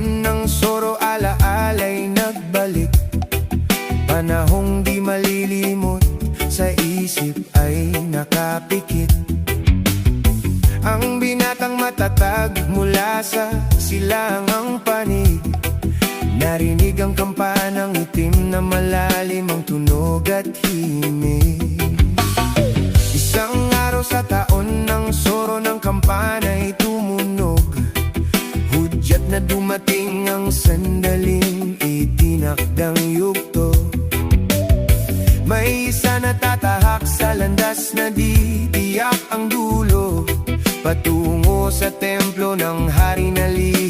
taon ng soro, alaala'y nagbalik. Panahong di malilimot, sa isip ay nakapikit. Ang binatang matatag mula sa silangang panig, narinig ang kampanang itim na malalim ang tunog at himig. Isang araw sa taon ng soro ng kampana'y tumunog, hudyat na dumating ang sandaling itinakdang yugto. May isa na tatahak sa landas na di tiyak ang dulo, patungo sa templo ng hari na liwanag.